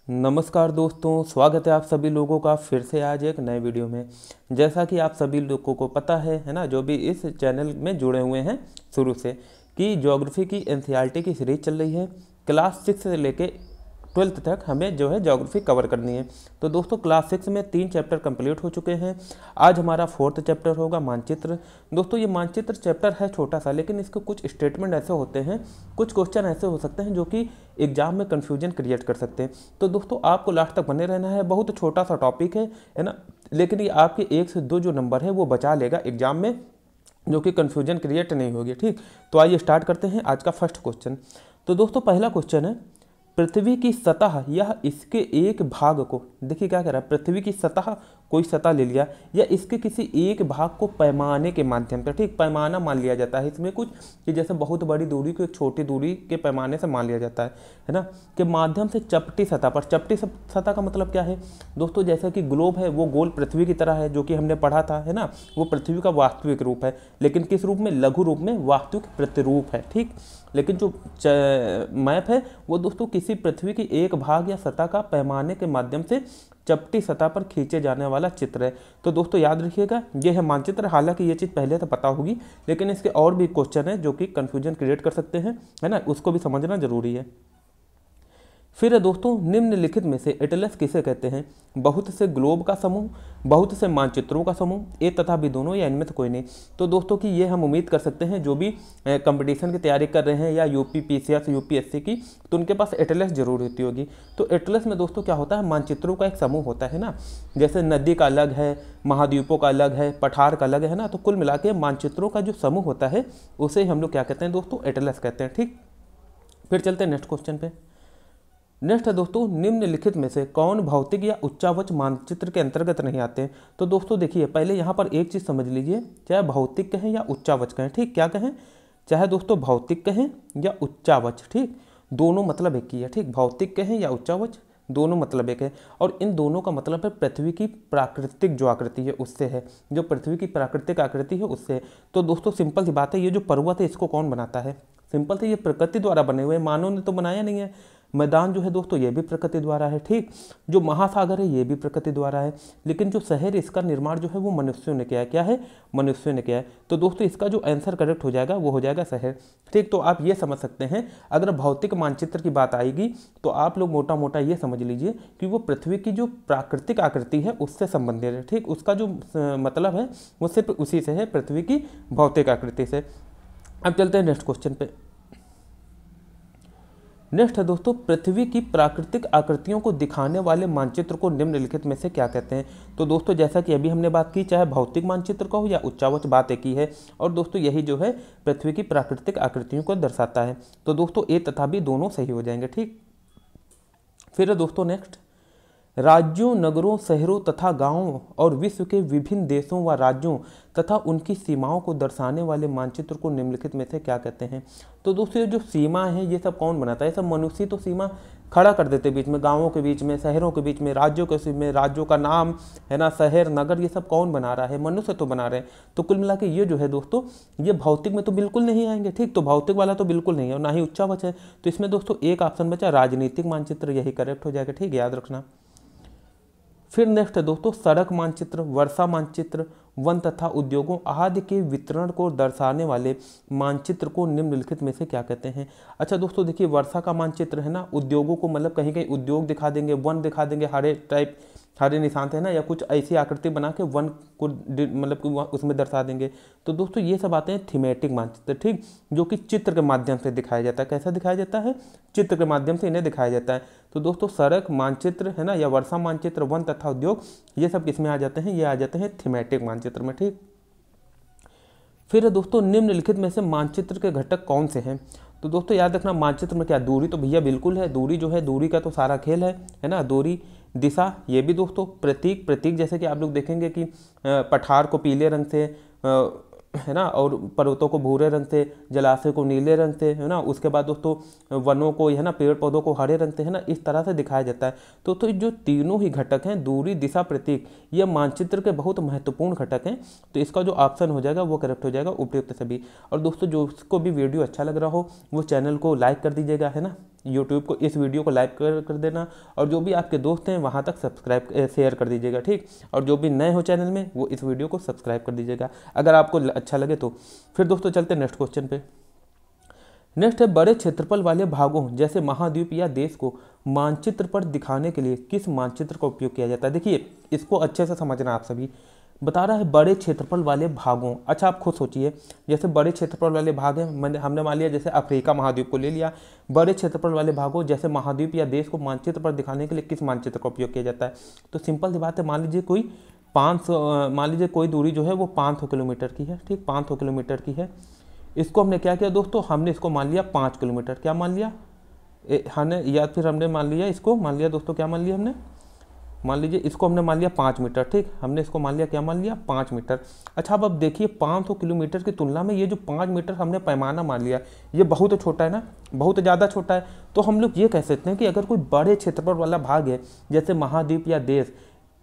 नमस्कार दोस्तों, स्वागत है आप सभी लोगों का फिर से आज एक नए वीडियो में। जैसा कि आप सभी लोगों को पता है ना, जो भी इस चैनल में जुड़े हुए हैं शुरू से, कि ज्योग्राफी की एनसीईआरटी की सीरीज चल रही है। क्लास 6 से लेके 12th तक हमें जो है ज्योग्राफी कवर करनी है। तो दोस्तों क्लास 6 में 3 चैप्टर कंप्लीट हो चुके हैं। आज हमारा 4th चैप्टर होगा मानचित्र। दोस्तों ये मानचित्र चैप्टर है छोटा सा, लेकिन इसके कुछ स्टेटमेंट ऐसे होते हैं, कुछ क्वेश्चन ऐसे हो सकते हैं जो कि एग्जाम में कन्फ्यूजन क्रिएट कर सकते हैं। तो दोस्तों आपको लास्ट तक बने रहना है। बहुत छोटा सा टॉपिक है ना, लेकिन ये आपके 1 से 2 जो नंबर है वो बचा लेगा एग्जाम में, जो कि कन्फ्यूजन क्रिएट नहीं होगी। ठीक, तो आइए स्टार्ट करते हैं आज का फर्स्ट क्वेश्चन। तो दोस्तों पहला क्वेश्चन है, पृथ्वी की सतह या इसके एक भाग को, देखिए क्या कह रहा है, पृथ्वी की सतह, कोई सतह ले लिया, या इसके किसी एक भाग को पैमाने के माध्यम से, ठीक, पैमाना मान लिया जाता है इसमें कुछ, कि जैसे बहुत बड़ी दूरी को एक छोटी दूरी के पैमाने से मान लिया जाता है ना, के माध्यम से चपटी सतह पर। चपटी सतह का मतलब क्या है दोस्तों, जैसा कि ग्लोब है वो गोल पृथ्वी की तरह है, जो कि हमने पढ़ा था, है ना, वो पृथ्वी का वास्तविक रूप है, लेकिन किस रूप में, लघु रूप में, वास्तविक प्रतिरूप है। ठीक, लेकिन जो मैप है वो दोस्तों किसी पृथ्वी की एक भाग या सतह का पैमाने के माध्यम से चपटी सतह पर खींचे जाने वाला चित्र है। तो दोस्तों याद रखिएगा, ये है मानचित्र। हालांकि ये चीज़ पहले तो पता होगी, लेकिन इसके और भी क्वेश्चन है जो कि कंफ्यूजन क्रिएट कर सकते हैं, है ना, उसको भी समझना जरूरी है। फिर दोस्तों निम्नलिखित में से एटलस किसे कहते हैं? बहुत से ग्लोब का समूह, बहुत से मानचित्रों का समूह, ए तथा बी दोनों, या इनमें तो कोई नहीं। तो दोस्तों की ये हम उम्मीद कर सकते हैं, जो भी कंपटीशन की तैयारी कर रहे हैं या यूपी पीसीएस यूपीएससी की, तो उनके पास एटलस जरूर होती होगी। तो एटलस में दोस्तों क्या होता है, मानचित्रों का एक समूह होता है ना, जैसे नदी का अलग है, महाद्वीपों का अलग है, पठार का अलग है ना, तो कुल मिला के मानचित्रों का जो समूह होता है उसे हम लोग क्या कहते हैं दोस्तों, एटलस कहते हैं। ठीक, फिर चलते हैं नेक्स्ट क्वेश्चन पे। नेक्स्ट है दोस्तों, निम्नलिखित में से कौन भौतिक या उच्चावच मानचित्र के अंतर्गत नहीं आते हैं? तो दोस्तों देखिए, पहले यहाँ पर एक चीज़ समझ लीजिए, चाहे भौतिक कहें या उच्चावच कहें, ठीक, क्या कहें, चाहे दोस्तों भौतिक कहें या उच्चावच, ठीक, दोनों मतलब एक ही है। ठीक, भौतिक कहें या उच्चावच, दोनों मतलब एक है, और इन दोनों का मतलब है पृथ्वी की प्राकृतिक जो आकृति है उससे है, जो पृथ्वी की प्राकृतिक आकृति है उससे है। तो दोस्तों सिंपल सी बात है, ये जो पर्वत है इसको कौन बनाता है? सिंपल से ये प्रकृति द्वारा बने हुए, मानव ने तो बनाया नहीं है। मैदान जो है दोस्तों ये भी प्रकृति द्वारा है। ठीक, जो महासागर है ये भी प्रकृति द्वारा है, लेकिन जो शहर, इसका निर्माण जो है वो मनुष्यों ने किया है। क्या है? मनुष्यों ने किया है। तो दोस्तों इसका जो आंसर करेक्ट हो जाएगा वो हो जाएगा शहर। ठीक, तो आप ये समझ सकते हैं, अगर भौतिक मानचित्र की बात आएगी तो आप लोग मोटा मोटा ये समझ लीजिए कि वो पृथ्वी की जो प्राकृतिक आकृति है उससे संबंधित है। ठीक, उसका जो मतलब है वो सिर्फ उसी से है, पृथ्वी की भौतिक आकृति से। अब चलते हैं नेक्स्ट क्वेश्चन पे। नेक्स्ट है दोस्तों, पृथ्वी की प्राकृतिक आकृतियों को दिखाने वाले मानचित्र को निम्नलिखित में से क्या कहते हैं? तो दोस्तों जैसा कि अभी हमने बात की, चाहे भौतिक मानचित्र का हो या उच्चावच, बात एक ही है, और दोस्तों यही जो है पृथ्वी की प्राकृतिक आकृतियों को दर्शाता है। तो दोस्तों ए तथा बी दोनों सही हो जाएंगे। ठीक, फिर दोस्तों नेक्स्ट, राज्यों, नगरों, शहरों तथा गांवों और विश्व के विभिन्न देशों व राज्यों तथा उनकी सीमाओं को दर्शाने वाले मानचित्र को निम्नलिखित में से क्या कहते हैं? तो दोस्तों ये जो सीमा है ये सब कौन बनाता है? सब मनुष्य तो सीमा खड़ा कर देते बीच में, गांवों के बीच में, शहरों के बीच में, राज्यों के में, राज्यों का नाम है ना, शहर, नगर, ये सब कौन बना रहा है? मनुष्य तो बना रहे हैं। तो कुल मिला के ये जो है दोस्तों, ये भौतिक में तो बिल्कुल नहीं आएंगे। ठीक, तो भौतिक वाला तो बिल्कुल नहीं है और ना ही उच्चावच है। तो इसमें दोस्तों एक ऑप्शन बचा, राजनीतिक मानचित्र, यही करेक्ट हो जाएगा। ठीक, याद रखना। फिर नेक्स्ट है दोस्तों, सड़क मानचित्र, वर्षा मानचित्र, वन तथा उद्योगों आदि के वितरण को दर्शाने वाले मानचित्र को निम्नलिखित में से क्या कहते हैं? अच्छा दोस्तों देखिए, वर्षा का मानचित्र है ना, उद्योगों को मतलब कहीं कहीं उद्योग दिखा देंगे, वन दिखा देंगे, हरे टाइप, हरे निशान है ना, या कुछ ऐसी आकृति बना के वन को मतलब कि उसमें दर्शा देंगे। तो दोस्तों ये सब आते हैं थीमेटिक मानचित्र। ठीक, जो कि चित्र के माध्यम से दिखाया जाता है। कैसा दिखाया जाता है? चित्र के माध्यम से इन्हें दिखाया जाता है। तो दोस्तों सड़क मानचित्र है ना, या वर्षा मानचित्र, वन तथा उद्योग, ये सब किसमें आ जाते हैं? ये आ जाते हैं थीमेटिक मानचित्र में। ठीक, फिर दोस्तों निम्नलिखित में से मानचित्र के घटक कौन से हैं? तो दोस्तों याद रखना, मानचित्र में क्या, दूरी तो भैया बिल्कुल है, दूरी जो है, दूरी का तो सारा खेल है ना, दूरी, दिशा, ये भी दोस्तों, प्रतीक, प्रतीक जैसे कि आप लोग देखेंगे कि पठार को पीले रंग से है ना, और पर्वतों को भूरे रंग से, जलाशय को नीले रंग से, है ना, उसके बाद दोस्तों वनों को, है ना, पेड़ पौधों को हरे रंग से, है ना, इस तरह से दिखाया जाता है। तो जो तीनों ही घटक हैं, दूरी, दिशा, प्रतीक, ये मानचित्र के बहुत महत्वपूर्ण घटक हैं। तो इसका जो ऑप्शन हो जाएगा वो करेक्ट हो जाएगा, उपयुक्त सभी। और दोस्तों जो उसको भी वीडियो अच्छा लग रहा हो वो चैनल को लाइक कर दीजिएगा, है ना, यूट्यूब को, इस वीडियो को लाइक कर देना, और जो भी आपके दोस्त हैं वहाँ तक सब्सक्राइब शेयर कर दीजिएगा, ठीक। और जो भी नए हो चैनल में वो इस वीडियो को सब्सक्राइब कर दीजिएगा अगर आपको अच्छा लगे तो। फिर दोस्तों चलते हैं नेक्स्ट क्वेश्चन पे। नेक्स्ट है, बड़े क्षेत्रफल वाले भागों जैसे महाद्वीप या देश को मानचित्र पर दिखाने के लिए किस मानचित्र का उपयोग किया जाता है। देखिए इसको अच्छे से समझना, आप सभी बता रहा है बड़े क्षेत्रफल वाले भागों। अच्छा आप खुद सोचिए, जैसे बड़े क्षेत्रफल वाले भाग हैं, हमने मान लिया जैसे अफ्रीका महाद्वीप को ले लिया, बड़े क्षेत्रफल वाले भागों जैसे महाद्वीप या देश को मानचित्र पर दिखाने के लिए किस मानचित्र का उपयोग किया जाता है। तो सिंपल सी बात है, मान लीजिए कोई दूरी जो है वो 500 किलोमीटर की है, ठीक, 500 किलोमीटर की है। इसको हमने क्या किया दोस्तों, हमने इसको मान लिया 5 किलोमीटर, क्या मान लिया हमने, या फिर हमने मान लिया इसको, मान लिया दोस्तों क्या मान लिया हमने, मान लीजिए इसको हमने मान लिया 5 मीटर, ठीक, हमने इसको मान लिया क्या मान लिया 5 मीटर। अच्छा अब देखिए 500 किलोमीटर की तुलना में ये जो 5 मीटर हमने पैमाना मान लिया ये बहुत छोटा है ना, बहुत ज़्यादा छोटा है। तो हम लोग ये कह सकते हैं कि अगर कोई बड़े क्षेत्रफल वाला भाग है जैसे महाद्वीप या देश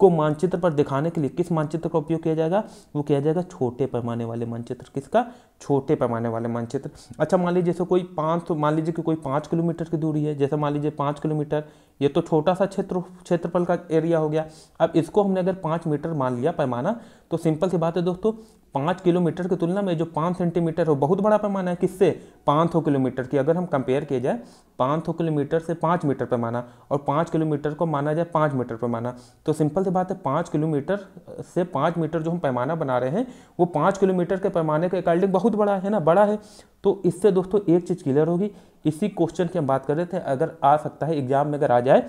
को मानचित्र पर दिखाने के लिए किस मानचित्र का उपयोग किया जाएगा, वो किया जाएगा छोटे पैमाने वाले मानचित्र। किसका, छोटे पैमाने वाले मानचित्र। अच्छा मान लीजिए जैसे कोई 500, मान लीजिए कि कोई 5 किलोमीटर की दूरी है, जैसे मान लीजिए 5 किलोमीटर, ये तो छोटा सा क्षेत्रफल का एरिया हो गया। अब इसको हमने अगर 5 मीटर मान लिया पैमाना, तो सिंपल सी बात है दोस्तों 5 किलोमीटर की तुलना में जो 5 सेंटीमीटर है बहुत बड़ा पैमाना है। किससे, 500 किलोमीटर की अगर हम कंपेयर किया जाए, 500 किलोमीटर से 5 मीटर पैमाना और 5 किलोमीटर को माना जाए 5 मीटर पैमाना, तो सिंपल सी बात है 5 किलोमीटर से 5 मीटर जो हम पैमाना बना रहे हैं वो 5 किलोमीटर के पैमाने के अकॉर्डिंग बहुत बड़ा है ना, बड़ा है। तो इससे दोस्तों एक चीज़ क्लियर होगी, इसी क्वेश्चन की हम बात कर रहे थे, अगर आ सकता है एग्जाम में अगर आ जाए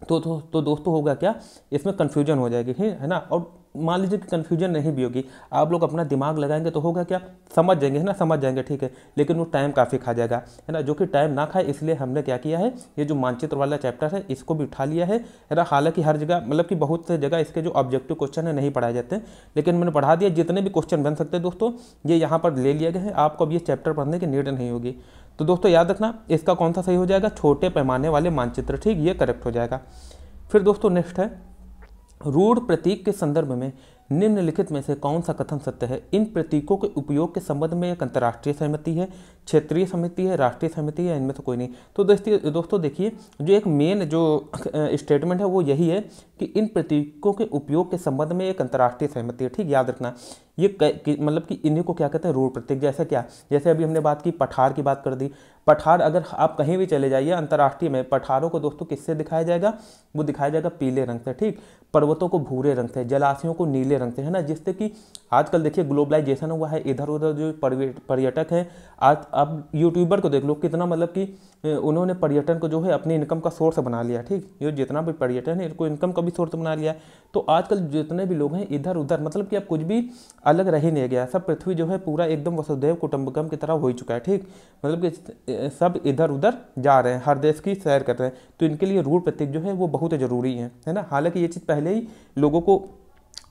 तो दोस्तों होगा क्या, इसमें कन्फ्यूजन हो जाएगी, है ना। और मान लीजिए कि कन्फ्यूजन नहीं भी होगी, आप लोग अपना दिमाग लगाएंगे तो होगा क्या, समझ जाएंगे, है ना, समझ जाएंगे, ठीक है। लेकिन वो टाइम काफ़ी खा जाएगा, है ना, जो कि टाइम ना खाए इसलिए हमने क्या किया है, ये जो मानचित्र वाला चैप्टर है इसको भी उठा लिया है ना। हालांकि हर जगह मतलब कि बहुत से जगह इसके जो ऑब्जेक्टिव क्वेश्चन है नहीं पढ़ाए जाते हैं, लेकिन मैंने पढ़ा दिया, जितने भी क्वेश्चन बन सकते हैं दोस्तों ये यहाँ पर ले लिए गए हैं, आपको अब ये चैप्टर पढ़ने की नीड नहीं होगी। तो दोस्तों याद रखना इसका कौन सा सही हो जाएगा, छोटे पैमाने वाले मानचित्र, ठीक, ये करेक्ट हो जाएगा। फिर दोस्तों नेक्स्ट है, रूढ़ प्रतीक के संदर्भ में निम्नलिखित में से कौन सा कथन सत्य है। इन प्रतीकों के उपयोग के संबंध में एक अंतर्राष्ट्रीय सहमति है, क्षेत्रीय सहमति है, राष्ट्रीय सहमति है, इनमें से कोई नहीं। तो दोस्तों देखिए जो एक मेन जो स्टेटमेंट है वो यही है कि इन प्रतीकों के उपयोग के संबंध में एक अंतर्राष्ट्रीय सहमति है, ठीक, याद रखना। ये मतलब कि इन्हीं को क्या कहते हैं, रूढ़ प्रतीक। जैसे क्या, जैसे अभी हमने बात की पठार की बात कर दी, पठार अगर आप कहीं भी चले जाइए अंतर्राष्ट्रीय में, पठारों को दोस्तों किससे दिखाया जाएगा, वो दिखाया जाएगा पीले रंग से, ठीक, पर्वतों को भूरे रंग से, जलाशयों को नीले रंग से, है ना। जिससे कि आजकल देखिए ग्लोबलाइजेशन हुआ है, इधर उधर जो पर्यटक हैं, आज अब यूट्यूबर को देख लो कितना मतलब कि उन्होंने पर्यटन को जो है अपनी इनकम का सोर्स बना लिया, ठीक, ये जितना भी पर्यटन है इनको इनकम का भी सोर्स बना लिया है। तो आजकल जितने भी लोग हैं इधर उधर मतलब कि अब कुछ भी अलग रह ही नहीं गया, सब पृथ्वी जो है पूरा एकदम वसुधैव कुटुंबकम की तरह हो ही चुका है, ठीक, मतलब कि सब इधर उधर जा रहे हैं, हर देश की सैर कर रहे हैं। तो इनके लिए रूढ़ प्रतीक जो है वो बहुत ज़रूरी है ना। हालांकि ये चीज़ पहले ही लोगों को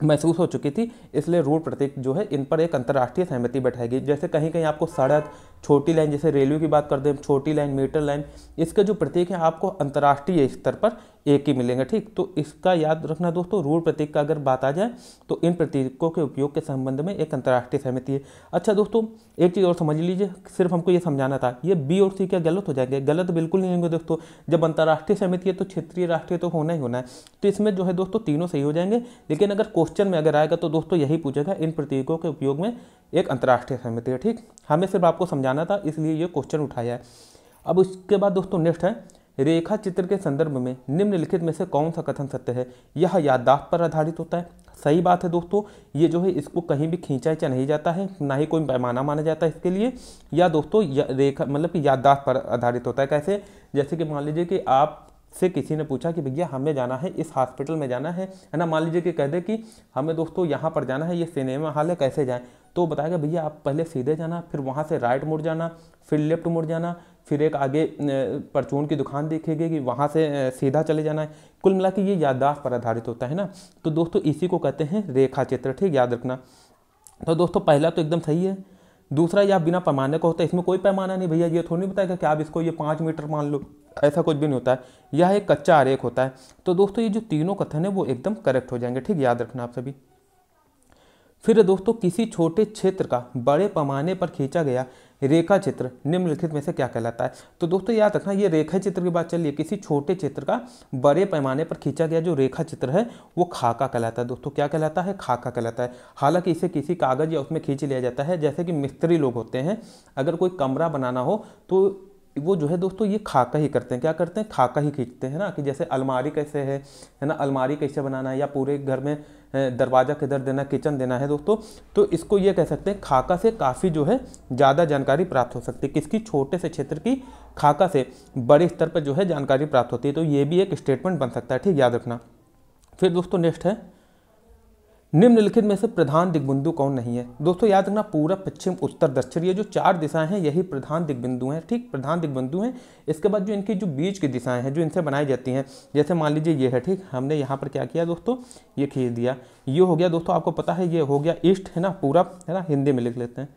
महसूस हो चुकी थी, इसलिए रूढ़ प्रतीक जो है इन पर एक अंतर्राष्ट्रीय सहमति बैठाएगी। जैसे कहीं कहीं आपको सड़क, छोटी लाइन, जैसे रेलवे की बात करते हैं, छोटी लाइन, मीटर लाइन, इसके जो प्रतीक हैं आपको अंतर्राष्ट्रीय स्तर पर एक ही मिलेंगे, ठीक। तो इसका याद रखना दोस्तों, रूढ़ प्रतीक का अगर बात आ जाए तो इन प्रतीकों के उपयोग के संबंध में एक अंतर्राष्ट्रीय सहमति है। अच्छा दोस्तों एक चीज़ और समझ लीजिए, सिर्फ हमको ये समझाना था, ये बी और सी क्या गलत हो जाएंगे, गलत बिल्कुल नहीं होंगे दोस्तों। जब अंतर्राष्ट्रीय सहमति है तो क्षेत्रीय, राष्ट्रीय तो होना ही होना है। तो इसमें जो है दोस्तों तीनों सही हो जाएंगे, लेकिन अगर क्वेश्चन में अगर आएगा तो दोस्तों यही पूछेगा इन प्रतीकों के उपयोग में एक अंतर्राष्ट्रीय सहमति है, ठीक। हमें सिर्फ आपको समझाना था इसलिए ये क्वेश्चन उठाया है। अब उसके बाद दोस्तों नेक्स्ट है, रेखा चित्र के संदर्भ में निम्नलिखित में से कौन सा कथन सत्य है। यह याददाश्त पर आधारित होता है। सही बात है दोस्तों, ये जो है इसको कहीं भी खींचा नहीं जाता है, ना ही कोई पैमाना माना जाता है इसके लिए, या दोस्तों रेखा मतलब कि याददाश्त पर आधारित होता है। कैसे, जैसे कि मान लीजिए कि आप से किसी ने पूछा कि भैया हमें जाना है इस हॉस्पिटल में जाना है ना, मान लीजिए कि कह दे कि हमें दोस्तों यहाँ पर जाना है, ये सिनेमा हॉल है, कैसे जाएं, तो बताएगा भैया आप पहले सीधे जाना, फिर वहाँ से राइट मुड़ जाना, फिर लेफ्ट मुड़ जाना, फिर एक आगे परचून की दुकान दिखेगी कि वहाँ से सीधा चले जाना है। कुल मिला के ये याददाश्त पर आधारित होता है ना। तो दोस्तों इसी को कहते हैं रेखा चित्र, ठीक, याद रखना। तो दोस्तों पहला तो एकदम सही है। दूसरा या बिना पैमाने का होता है, इसमें कोई पैमाना नहीं भैया, ये थोड़ी नहीं बताएगा कि आप इसको ये 5 मीटर मान लो, ऐसा कुछ भी नहीं होता है, यह एक कच्चा आरेख होता है। तो दोस्तों ये जो तीनों कथन है वो एकदम करेक्ट हो जाएंगे, ठीक, याद रखना आप सभी। फिर दोस्तों किसी छोटे क्षेत्र का बड़े पैमाने पर खींचा गया रेखा चित्र निम्नलिखित में से क्या कहलाता है। तो दोस्तों याद रखना, ये रेखा चित्र की बात चल रही है, किसी छोटे चित्र का बड़े पैमाने पर खींचा गया जो रेखा चित्र है वो खाका कहलाता है। दोस्तों क्या कहलाता है, खाका कहलाता है। हालांकि इसे किसी कागज़ या उसमें खींच लिया जाता है, जैसे कि मिस्त्री लोग होते हैं, अगर कोई कमरा बनाना हो तो वो जो है दोस्तों ये खाका ही करते हैं। क्या करते हैं, खाका ही खींचते हैं ना, कि जैसे अलमारी कैसे है ना, अलमारी कैसे बनाना है या पूरे घर में दरवाज़ा किधर देना, किचन देना है दोस्तों, तो इसको ये कह सकते हैं खाका से काफ़ी जो है ज़्यादा जानकारी प्राप्त हो सकती है। किसकी, छोटे से क्षेत्र की खाका से बड़े स्तर पर जो है जानकारी प्राप्त होती है। तो ये भी एक स्टेटमेंट बन सकता है, ठीक, याद रखना। फिर दोस्तों नेक्स्ट है, निम्नलिखित में से प्रधान दिग्बिंदु कौन नहीं है। दोस्तों याद रखना, पूरब, पश्चिम, उत्तर, दक्षिण, ये जो 4 दिशाएं हैं यही प्रधान दिग्बिंदु हैं, ठीक, प्रधान दिग्बिंदु हैं। इसके बाद जो इनकी जो बीच की दिशाएं हैं जो इनसे बनाई जाती हैं, जैसे मान लीजिए ये है, ठीक, हमने यहाँ पर क्या किया दोस्तों, ये खींच दिया, ये हो गया दोस्तों, आपको पता है ये हो गया ईस्ट है ना, पूरब है ना, हिंदी में लिख लेते हैं,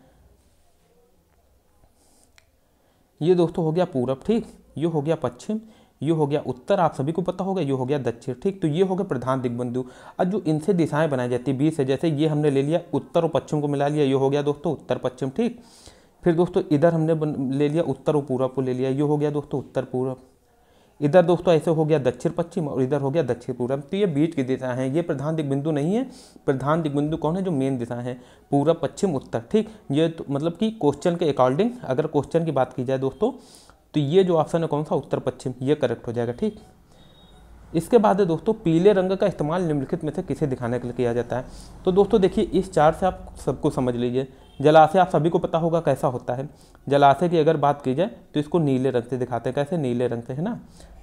ये दोस्तों हो गया पूरब, ठीक, ये हो गया पश्चिम, ये हो गया उत्तर, आप सभी को पता होगा, ये हो गया दक्षिण, ठीक। तो ये हो गया प्रधान दिग्बिंदु। अब जो इनसे दिशाएं बनाई जाती है 20 है, जैसे ये हमने ले लिया उत्तर और पश्चिम को मिला लिया, ये हो गया दोस्तों उत्तर पश्चिम, ठीक। फिर दोस्तों इधर हमने ले लिया उत्तर और पूरब को ले लिया, ये हो गया दोस्तों उत्तर पूरब। इधर दोस्तों ऐसे हो गया दक्षिण पश्चिम और इधर हो गया दक्षिण पूरब। तो ये बीच की दिशा है, ये प्रधान दिग्बिंदु नहीं है। प्रधान दिग्बिंदु कौन है, जो मेन दिशा है, पूरब, पश्चिम, उत्तर, ठीक। ये तो मतलब कि क्वेश्चन के अकॉर्डिंग अगर क्वेश्चन की बात की जाए दोस्तों, तो ये जो ऑप्शन है कौन सा, उत्तर पश्चिम, ये करेक्ट हो जाएगा, ठीक। इसके बाद है दोस्तों, पीले रंग का इस्तेमाल निम्नलिखित में से किसे दिखाने के लिए किया जाता है। तो दोस्तों देखिए, इस चार्ट से आप सबको समझ लीजिए। जलाशय आप सभी को पता होगा कैसा होता है। जलाशय की अगर बात की जाए तो इसको नीले रंग से दिखाते हैं। कैसे, नीले रंग से, है ना।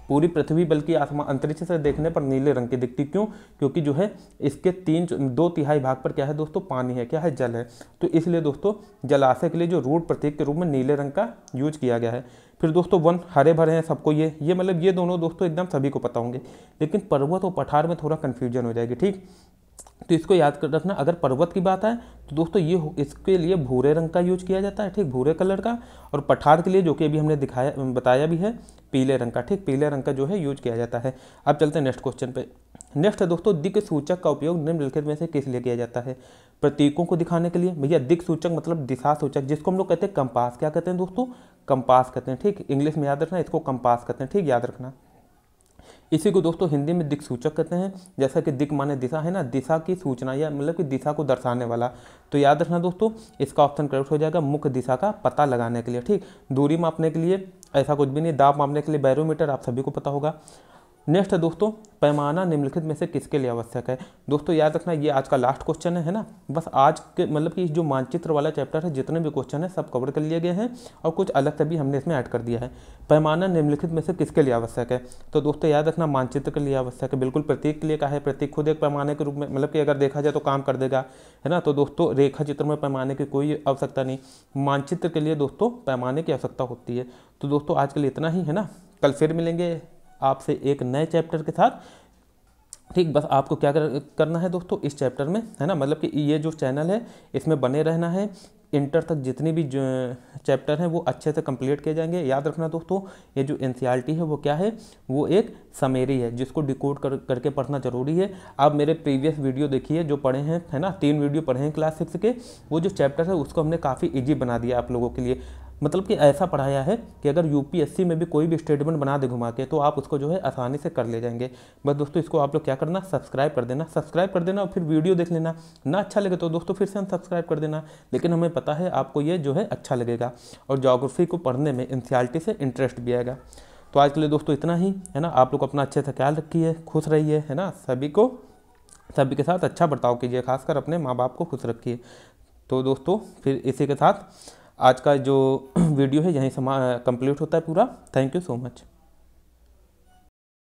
पूरी पृथ्वी बल्कि आसमान अंतरिक्ष से देखने पर नीले रंग की दिखती, क्यों, क्योंकि जो है इसके 2/3 भाग पर क्या है दोस्तों, पानी है, क्या है, जल है। तो इसलिए दोस्तों जलाशय के लिए जो रूट प्रतीक के रूप में नीले रंग का यूज किया गया है। फिर दोस्तों वन हरे भरे हैं सबको, ये मतलब ये दोनों दोस्तों एकदम सभी को पता होंगे, लेकिन पर्वत और पठार में थोड़ा कन्फ्यूजन हो जाएगी, ठीक। तो इसको याद कर रखना, अगर पर्वत की बात आए तो दोस्तों ये इसके लिए भूरे रंग का यूज किया जाता है, ठीक, भूरे कलर का। और पठार के लिए, जो कि अभी हमने बताया भी है, पीले रंग का, ठीक, पीले रंग का जो है यूज किया जाता है। अब चलते हैं नेक्स्ट क्वेश्चन पे। नेक्स्ट है दोस्तों, दिक् सूचक का उपयोग निम्नलिखित में से किस लिए किया जाता है। प्रतीकों को दिखाने के लिए। भैया दिक् सूचक मतलब दिशा सूचक, जिसको हम लोग कहते हैं कंपास। क्या कहते हैं दोस्तों, कंपास कहते हैं, ठीक। इंग्लिश में याद रखना, इसको कंपास कहते हैं, ठीक, याद रखना। इसी को दोस्तों हिंदी में दिक् सूचक कहते हैं। जैसा कि दिक् माने दिशा है ना, दिशा की सूचना या मतलब कि दिशा को दर्शाने वाला। तो याद रखना दोस्तों, इसका ऑप्शन करेक्ट हो जाएगा मुख्य दिशा का पता लगाने के लिए, ठीक। दूरी मापने के लिए ऐसा कुछ भी नहीं। दाब मापने के लिए बैरोमीटर, आप सभी को पता होगा। नेक्स्ट है दोस्तों, पैमाना निम्नलिखित में से किसके लिए आवश्यक है। दोस्तों याद रखना, ये आज का लास्ट क्वेश्चन है ना। बस आज के मतलब कि जो मानचित्र वाला चैप्टर है, जितने भी क्वेश्चन है सब कवर कर लिए गए हैं और कुछ अलग से भी हमने इसमें ऐड कर दिया है। पैमाना निम्नलिखित में से किसके लिए आवश्यक है। तो दोस्तों याद रखना, मानचित्र के लिए आवश्यक है, बिल्कुल। प्रतीक के लिए कहा है, प्रतीक खुद एक पैमाने के रूप में मतलब कि अगर देखा जाए तो काम कर देगा, है ना। तो दोस्तों रेखा चित्र में पैमाने की कोई आवश्यकता नहीं, मानचित्र के लिए दोस्तों पैमाने की आवश्यकता होती है। तो दोस्तों आज के लिए इतना ही, है ना। कल फिर मिलेंगे आपसे एक नए चैप्टर के साथ, ठीक। बस आपको क्या करना है दोस्तों इस चैप्टर में, है ना, मतलब कि ये जो चैनल है इसमें बने रहना है। इंटर तक जितनी भी जो चैप्टर हैं वो अच्छे से कंप्लीट किए जाएंगे। याद रखना दोस्तों, ये जो एनसीईआरटी है वो क्या है, वो एक समरी है जिसको डिकोड करके पढ़ना जरूरी है। आप मेरे प्रीवियस वीडियो देखिए जो पढ़े हैं, है ना, 3 वीडियो पढ़े हैं क्लास 6 के। वो जो चैप्टर है उसको हमने काफ़ी ईजी बना दिया आप लोगों के लिए। मतलब कि ऐसा पढ़ाया है कि अगर यूपीएससी में भी कोई भी स्टेटमेंट बना दे घुमा के, तो आप उसको जो है आसानी से कर ले जाएंगे। बस दोस्तों इसको आप लोग क्या करना, सब्सक्राइब कर देना और फिर वीडियो देख लेना। ना अच्छा लगे तो दोस्तों फिर से अनसब्सक्राइब कर देना, लेकिन हमें पता है आपको ये जो है अच्छा लगेगा और ज्योग्राफी को पढ़ने में एनसीईआरटी से इंटरेस्ट भी आएगा। तो आज के लिए दोस्तों इतना ही, है ना। आप लोग अपना अच्छे से ख्याल रखिए, खुश रहिए, है ना। सभी के साथ अच्छा बर्ताव कीजिए, खासकर अपने माँ बाप को खुश रखिए। तो दोस्तों फिर इसी के साथ आज का जो वीडियो है यहीं कंप्लीट होता है पूरा। Thank you so much.